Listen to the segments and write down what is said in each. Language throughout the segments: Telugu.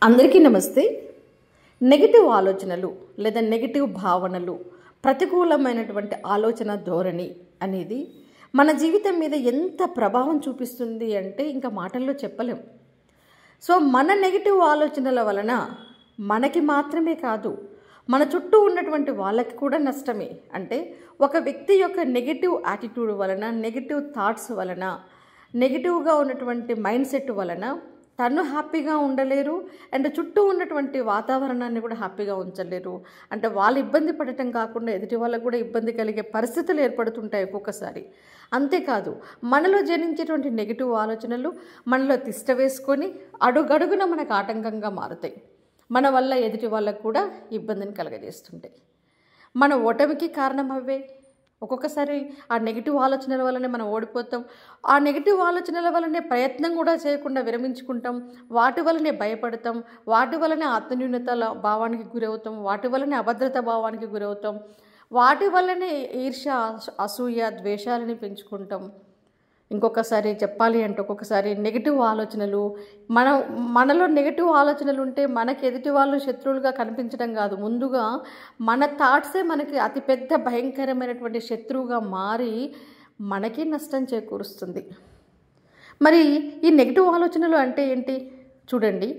అందరికీ నమస్తే. నెగిటివ్ ఆలోచనలు లేదా నెగిటివ్ భావనలు, ప్రతికూలమైనటువంటి ఆలోచన ధోరణి అనేది మన జీవితం మీద ఎంత ప్రభావం చూపిస్తుంది అంటే ఇంకా మాటల్లో చెప్పలేం. సో మన నెగిటివ్ ఆలోచనల వలన మనకి మాత్రమే కాదు, మన చుట్టూ ఉన్నటువంటి వాళ్ళకి కూడా నష్టమే. అంటే ఒక వ్యక్తి యొక్క నెగిటివ్ యాటిట్యూడ్ వలన, నెగిటివ్ థాట్స్ వలన, నెగిటివ్గా ఉన్నటువంటి మైండ్ సెట్ వలన తను హ్యాపీగా ఉండలేరు అండ్ చుట్టూ ఉన్నటువంటి వాతావరణాన్ని కూడా హ్యాపీగా ఉంచలేరు. అంటే వాళ్ళు ఇబ్బంది పడటం కాకుండా ఎదుటి వాళ్ళకు కూడా ఇబ్బంది కలిగే పరిస్థితులు ఏర్పడుతుంటాయి ఒక్కొక్కసారి. అంతేకాదు, మనలో జనించేటువంటి నెగిటివ్ ఆలోచనలు మనలో తిష్ట వేసుకొని అడుగడుగున మనకు ఆటంకంగా మారుతాయి. మన వల్ల ఎదుటి వాళ్ళకు కూడా ఇబ్బందిని కలగజేస్తుంటాయి. మన ఓటమికి కారణం అవే. ఒక్కొక్కసారి ఆ నెగిటివ్ ఆలోచనల వల్లనే మనం ఓడిపోతాం. ఆ నెగిటివ్ ఆలోచనల వల్లనే ప్రయత్నం కూడా చేయకుండా విరమించుకుంటాం. వాటి వల్లనే భయపడతాం. వాటి వల్లనే ఆత్మన్యూనతల భావానికి గురవుతాం. వాటి వల్లనే అభద్రతా భావానికి గురవుతాం. వాటి వల్లనే ఈర్ష్య, అసూయ, ద్వేషాలని పెంచుకుంటాం. ఇంకొకసారి చెప్పాలి అంటే ఒక్కొక్కసారి నెగిటివ్ ఆలోచనలు మనలో నెగిటివ్ ఆలోచనలు ఉంటే మనకి ఎదుటి వాళ్ళు శత్రువులుగా కనిపించడం కాదు, ముందుగా మన థాట్సే మనకి అతిపెద్ద భయంకరమైనటువంటి శత్రువుగా మారి మనకి నష్టం చేకూరుస్తుంది. మరి ఈ నెగిటివ్ ఆలోచనలు అంటే ఏంటి చూడండి.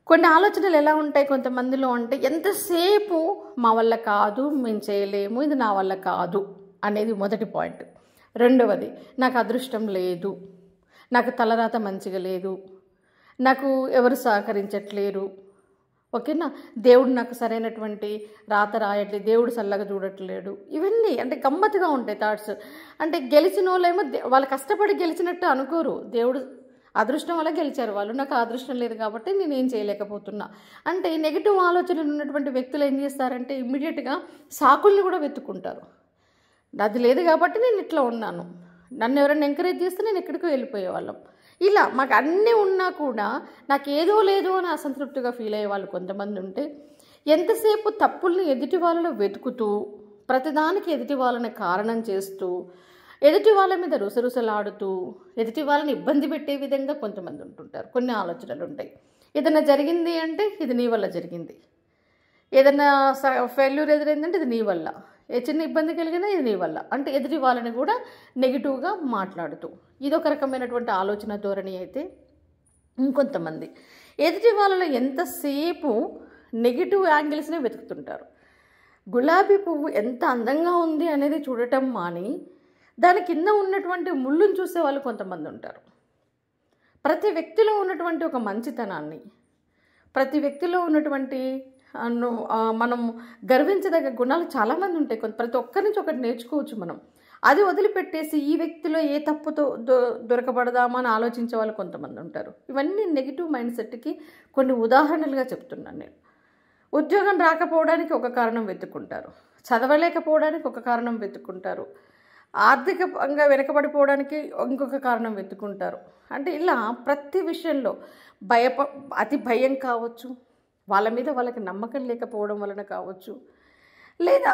కొన్ని ఆలోచనలు ఎలా ఉంటాయి కొంతమందిలో అంటే, ఎంతసేపు మా వల్ల కాదు, మేము చేయలేము, ఇది నా వల్ల కాదు అనేది మొదటి పాయింట్. రెండవది, నాకు అదృష్టం లేదు, నాకు తలరాత మంచిగా లేదు, నాకు ఎవరు సహకరించట్లేరు, ఓకేనా, దేవుడు నాకు సరైనటువంటి రాత రాయట్లేదు, దేవుడు చల్లగా చూడట్లేడు. ఇవన్నీ అంటే గమ్మత్తుగా ఉంటాయి థాట్స్. అంటే గెలిచిన వాళ్ళేమో వాళ్ళు కష్టపడి గెలిచినట్టు అనుకోరు. దేవుడు అదృష్టం వల్ల గెలిచారు వాళ్ళు, నాకు అదృష్టం లేదు కాబట్టి నేనేం చేయలేకపోతున్నా అంటే. నెగిటివ్ ఆలోచనలు ఉన్నటువంటి వ్యక్తులు ఏం చేస్తారంటే ఇమ్మీడియట్గా సాకుల్ని కూడా వెతుక్కుంటారు. అది లేదు కాబట్టి నేను ఇట్లా ఉన్నాను, నన్ను ఎవరైనా ఎంకరేజ్ చేస్తే నేను ఎక్కడికో వెళ్ళిపోయేవాళ్ళం. ఇలా మాకు అన్నీ ఉన్నా కూడా నాకు ఏదో లేదో అని అసంతృప్తిగా ఫీల్ అయ్యే వాళ్ళు కొంతమంది ఉంటే, ఎంతసేపు తప్పుల్ని ఎదుటి వాళ్ళలో వెతుకుతూ, ప్రతిదానికి ఎదుటి వాళ్ళని కారణం చేస్తూ, ఎదుటి వాళ్ళ మీద రుసరుసలాడుతూ, ఎదుటి వాళ్ళని ఇబ్బంది పెట్టే విధంగా కొంతమంది ఉంటుంటారు. కొన్ని ఆలోచనలు ఉంటాయి. ఏదైనా జరిగింది అంటే ఇది నీ వల్ల జరిగింది, ఏదైనా ఫెయిల్యూర్ ఎదురైందంటే ఇది నీ వల్ల, ఏ చిన్న ఇబ్బంది కలిగినా ఇది నీ వల్ల అంటే ఎదుటి వాళ్ళని కూడా నెగిటివ్గా మాట్లాడుతూ, ఇదొక రకమైనటువంటి ఆలోచన ధోరణి. అయితే ఇంకొంతమంది ఎదుటి వాళ్ళలో ఎంతసేపు నెగిటివ్ యాంగిల్స్నే వెతుకుతుంటారు. గులాబీ పువ్వు ఎంత అందంగా ఉంది అనేది చూడటం మాని దాని కింద ఉన్నటువంటి ముళ్ళును చూసే వాళ్ళు కొంతమంది ఉంటారు. ప్రతి వ్యక్తిలో ఉన్నటువంటి ఒక మంచితనాన్ని, ప్రతి వ్యక్తిలో ఉన్నటువంటి మనం గర్వించదగ్గ గుణాలు చాలామంది ఉంటాయి. ప్రతి ఒక్కరి నుంచి ఒకటి నేర్చుకోవచ్చు మనం. అది వదిలిపెట్టేసి ఈ వ్యక్తిలో ఏ తప్పుతో దొరకబడదామా అని ఆలోచించే వాళ్ళు కొంతమంది ఉంటారు. ఇవన్నీ నెగిటివ్ మైండ్ సెట్కి కొన్ని ఉదాహరణలుగా చెప్తున్నాను నేను. ఉద్యోగం రాకపోవడానికి ఒక కారణం వెతుక్కుంటారు, చదవలేకపోవడానికి ఒక కారణం వెతుక్కుంటారు, ఆర్థికంగా వెనకబడిపోవడానికి ఇంకొక కారణం వెతుక్కుంటారు. అంటే ఇలా ప్రతి విషయంలో అతి భయం కావచ్చు, వాళ్ళ మీద వాళ్ళకి నమ్మకం లేకపోవడం వలన కావచ్చు, లేదా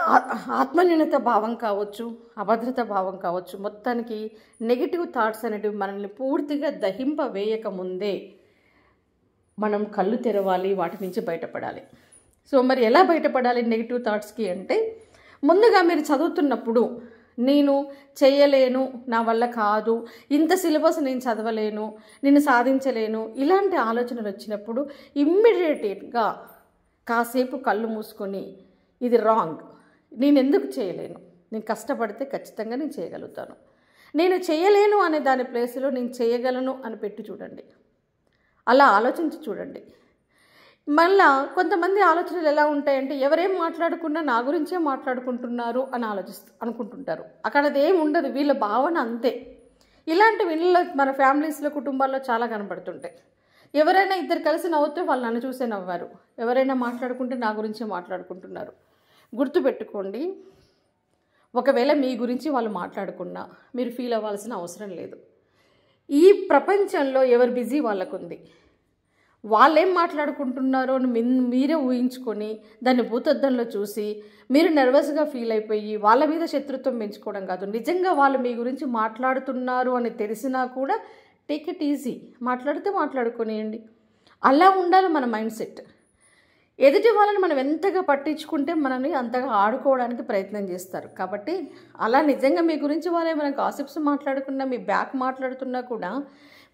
ఆత్మన్యూనత భావం కావచ్చు, అభద్రత భావం కావచ్చు, మొత్తానికి నెగిటివ్ థాట్స్ అనేటివి మనల్ని పూర్తిగా దహింపవేయక ముందే మనం కళ్ళు తెరవాలి, వాటి నుంచి బయటపడాలి. సో మరి ఎలా బయటపడాలి నెగిటివ్ థాట్స్కి అంటే, ముందుగా మీరు చదువుతున్నప్పుడు నేను చేయలేను, నా వల్ల కాదు, ఇంత సిలబస్ నేను చదవలేను, నేను సాధించలేను, ఇలాంటి ఆలోచనలు వచ్చినప్పుడు ఇమ్మీడియట్గా కాసేపు కళ్ళు మూసుకొని ఇది రాంగ్, నేను ఎందుకు చేయలేను, నేను కష్టపడితే ఖచ్చితంగా నేను చేయగలుగుతాను, నేను చేయలేను అనే దాని ప్లేస్లో నేను చేయగలను అని పెట్టి చూడండి. అలా ఆలోచించి చూడండి. మళ్ళా కొంతమంది ఆలోచనలు ఎలా ఉంటాయంటే, ఎవరేం మాట్లాడుకున్నా నా గురించే మాట్లాడుకుంటున్నారు అని అనుకుంటుంటారు. అక్కడ అదేం ఉండదు, వీళ్ళ భావన అంతే. ఇలాంటి వీళ్ళలో మన ఫ్యామిలీస్లో, కుటుంబాల్లో చాలా కనబడుతుంటాయి. ఎవరైనా ఇద్దరు కలిసి నవ్వుతే వాళ్ళు నన్ను చూసే నవ్వారు, ఎవరైనా మాట్లాడుకుంటే నా గురించే మాట్లాడుకుంటున్నారు. గుర్తుపెట్టుకోండి, ఒకవేళ మీ గురించి వాళ్ళు మాట్లాడుకున్నా మీరు ఫీల్ అవ్వాల్సిన అవసరం లేదు. ఈ ప్రపంచంలో ఎవరు బిజీ వాళ్ళకుంది. వాళ్ళేం మాట్లాడుకుంటున్నారో అని మీరే ఊహించుకొని దాన్ని భూతద్దంలో చూసి మీరు నర్వస్గా ఫీల్ అయిపోయి వాళ్ళ మీద శత్రుత్వం పెంచుకోవడం కాదు. నిజంగా వాళ్ళు మీ గురించి మాట్లాడుతున్నారు అని తెలిసినా కూడా టేక్ ఇట్ ఈజీ, మాట్లాడితే మాట్లాడుకోనియండి. అలా ఉండాలి మన మైండ్ సెట్. ఎదుటి వాళ్ళని మనం ఎంతగా పట్టించుకుంటే మనల్ని అంతగా ఆడుకోవడానికి ప్రయత్నం చేస్తారు. కాబట్టి అలా నిజంగా మీ గురించి వాళ్ళు ఏమైనా గాసిప్స్ మాట్లాడుకున్నా, మీ బ్యాక్ మాట్లాడుతున్నా కూడా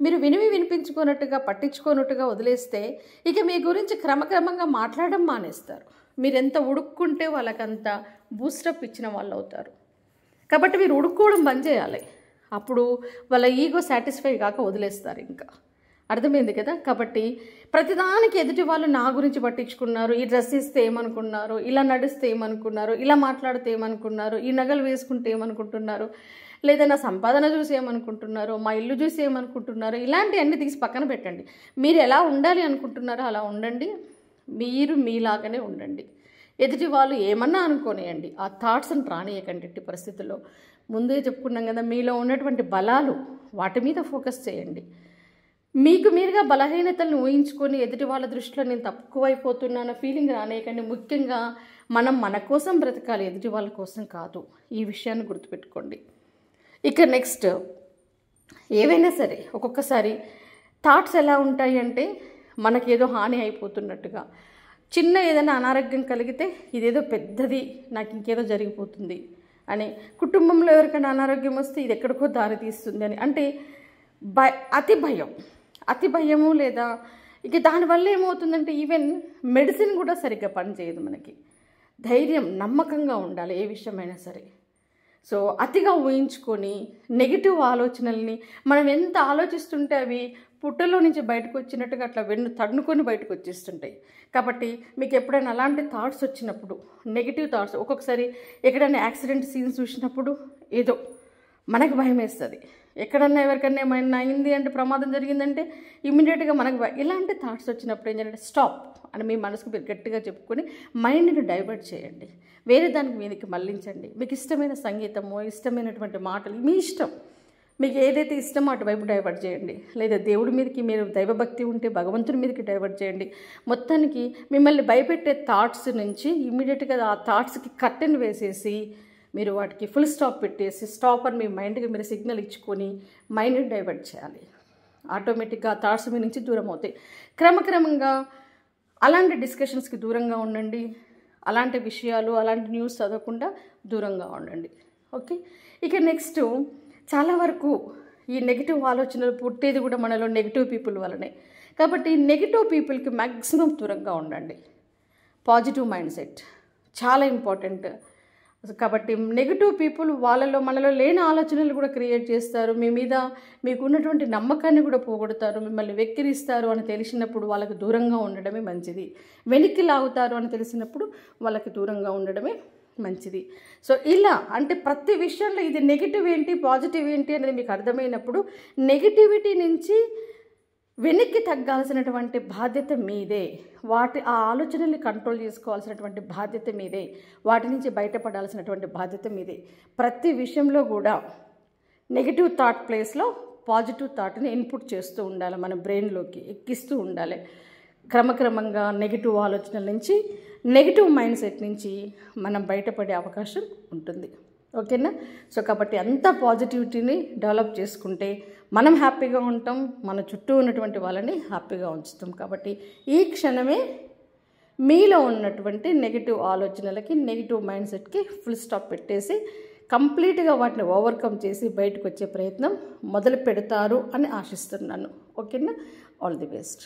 మీరు వినిపించుకోనట్టుగా, పట్టించుకోనట్టుగా వదిలేస్తే ఇక మీ గురించి క్రమక్రమంగా మాట్లాడడం మానేస్తారు. మీరు ఎంత ఉడుక్కుంటే వాళ్ళకంత బూస్టప్ ఇచ్చిన వాళ్ళు అవుతారు. కాబట్టి మీరు ఉడుక్కోవడం బంద్ చేయాలి. అప్పుడు వాళ్ళ ఈగో సాటిస్ఫై కాక వదిలేస్తారు. ఇంకా అర్థమైంది కదా. కాబట్టి ప్రతిదానికి ఎదుటి వాళ్ళు నా గురించి పట్టించుకున్నారు, ఈ డ్రెస్ ఇస్తే ఏమనుకున్నారు, ఇలా నడిస్తే ఏమనుకున్నారు, ఇలా మాట్లాడితే ఏమనుకున్నారు, ఈ నగలు వేసుకుంటే ఏమనుకుంటున్నారు, లేదా నా సంపాదన చూసి ఏమనుకుంటున్నారు, మా ఇల్లు చూసి ఏమనుకుంటున్నారు, ఇలాంటివన్నీ తీసి పక్కన పెట్టండి. మీరు ఎలా ఉండాలి అనుకుంటున్నారో అలా ఉండండి. మీరు మీలాగానే ఉండండి. ఎదుటి వాళ్ళు ఏమన్నా అనుకోనియండి, ఆ థాట్స్ని రానియకండి ఎట్టి పరిస్థితుల్లో. ముందే చెప్పుకున్నాం కదా, మీలో ఉన్నటువంటి బలాలు వాటి మీద ఫోకస్ చేయండి. మీకు మీరుగా బలహీనతలను ఊహించుకొని ఎదుటి వాళ్ళ దృష్టిలో నేను తక్కువైపోతున్నాన్న ఫీలింగ్ రానేయకండి. ముఖ్యంగా మనం మన కోసం బ్రతకాలి, ఎదుటి వాళ్ళ కోసం కాదు. ఈ విషయాన్ని గుర్తుపెట్టుకోండి. ఇక నెక్స్ట్, ఏవైనా సరే ఒక్కొక్కసారి థాట్స్ ఎలా ఉంటాయి అంటే మనకేదో హాని అయిపోతున్నట్టుగా, చిన్న ఏదైనా అనారోగ్యం కలిగితే ఇదేదో పెద్దది, నాకు ఇంకేదో జరిగిపోతుంది అని, కుటుంబంలో ఎవరికైనా అనారోగ్యం వస్తే ఇది ఎక్కడికో దారి తీస్తుంది అని, అంటే అతి భయము లేదా ఇక దానివల్ల ఏమవుతుందంటే ఈవెన్ మెడిసిన్ కూడా సరిగ్గా పనిచేయదు. మనకి ధైర్యం, నమ్మకంగా ఉండాలి ఏ విషయమైనా సరే. సో అతిగా ఊహించుకొని నెగిటివ్ ఆలోచనల్ని మనం ఎంత ఆలోచిస్తుంటే అవి పుట్టలో నుంచి బయటకు వచ్చినట్టుగా అట్లా తన్నుకొని బయటకు వచ్చేస్తుంటాయి. కాబట్టి మీకు ఎప్పుడైనా అలాంటి థాట్స్ వచ్చినప్పుడు, నెగిటివ్ థాట్స్, ఒక్కొక్కసారి ఎక్కడైనా యాక్సిడెంట్ సీన్స్ చూసినప్పుడు ఏదో మనకు భయం వేస్తుంది. ఎక్కడన్నా ఎవరికన్నా ఏమైనా అయింది అంటే, ప్రమాదం జరిగిందంటే ఇమ్మీడియట్గా మనకు ఇలాంటి థాట్స్ వచ్చినప్పుడు ఏం చేయాలంటే స్టాప్ అని మీ మనసుకు మీరు గట్టిగా చెప్పుకొని మైండ్ని డైవర్ట్ చేయండి. వేరే దానికి మీదకి మళ్ళించండి. మీకు ఇష్టమైన సంగీతము, ఇష్టమైనటువంటి మాటలు, మీ ఇష్టం, మీకు ఏదైతే ఇష్టమో అటువైపు డైవర్ట్ చేయండి. లేదా దేవుడి మీదకి, మీరు దైవభక్తి ఉంటే భగవంతుడి మీదకి డైవర్ట్ చేయండి. మొత్తానికి మిమ్మల్ని భయపెట్టే థాట్స్ నుంచి ఇమ్మీడియట్గా ఆ థాట్స్కి కర్టెన్ వేసేసి మీరు వాటికి ఫుల్ స్టాప్ పెట్టేసి, స్టాప్ అని మీ మైండ్కి మీరు సిగ్నల్ ఇచ్చుకొని మైండ్ని డైవర్ట్ చేయాలి. ఆటోమేటిక్గా ఆ థాట్స్ మీ నుంచి దూరం అవుతాయి. క్రమక్రమంగా అలాంటి డిస్కషన్స్కి దూరంగా ఉండండి. అలాంటి విషయాలు, అలాంటి న్యూస్ చదవకుండా దూరంగా ఉండండి. ఓకే. ఇక నెక్స్ట్, చాలా వరకు ఈ నెగిటివ్ ఆలోచనలు పుట్టేది కూడా మనలో నెగిటివ్ పీపుల్ వల్లనే. కాబట్టి నెగిటివ్ పీపుల్కి మ్యాక్సిమం దూరంగా ఉండండి. పాజిటివ్ మైండ్ సెట్ చాలా ఇంపార్టెంట్. కాబట్టి నెగిటివ్ పీపుల్ మనలో లేని ఆలోచనలు కూడా క్రియేట్ చేస్తారు. మీ మీద మీకు ఉన్నటువంటి నమ్మకాన్ని కూడా పోగొడతారు. మిమ్మల్ని వెక్కిరిస్తారు అని తెలిసినప్పుడు వాళ్ళకి దూరంగా ఉండడమే మంచిది. వెనక్కి లాగుతారు అని తెలిసినప్పుడు వాళ్ళకి దూరంగా ఉండడమే మంచిది. సో ఇలా అంటే ప్రతి విషయంలో ఇది నెగిటివ్ ఏంటి, పాజిటివ్ ఏంటి అనేది మీకు అర్థమైనప్పుడు నెగిటివిటీ నుంచి వెనక్కి తగ్గాల్సినటువంటి బాధ్యత మీదే. ఆ ఆలోచనల్ని కంట్రోల్ చేసుకోవాల్సినటువంటి బాధ్యత మీదే. వాటి నుంచి బయటపడాల్సినటువంటి బాధ్యత మీదే. ప్రతి విషయంలో కూడా నెగిటివ్ థాట్ ప్లేస్లో పాజిటివ్ థాట్ని ఇన్పుట్ చేస్తూ ఉండాలి, మన బ్రెయిన్లోకి ఎక్కిస్తూ ఉండాలి. క్రమక్రమంగా నెగిటివ్ ఆలోచనల నుంచి, నెగిటివ్ మైండ్ సెట్ నుంచి మనం బయటపడే అవకాశం ఉంటుంది. ఓకేనా. సో కాబట్టి అంత పాజిటివిటీని డెవలప్ చేసుకుంటే మనం హ్యాపీగా ఉంటాం, మన చుట్టూ ఉన్నటువంటి వాళ్ళని హ్యాపీగా ఉంచుతాం. కాబట్టి ఈ క్షణమే మీలో ఉన్నటువంటి నెగిటివ్ ఆలోచనలకి, నెగిటివ్ మైండ్ సెట్కి ఫుల్ స్టాప్ పెట్టేసి కంప్లీట్గా వాటిని ఓవర్కమ్ చేసి బయటకు వచ్చే ప్రయత్నం మొదలు పెడతారు అని ఆశిస్తున్నాను. ఓకేనా. All the best.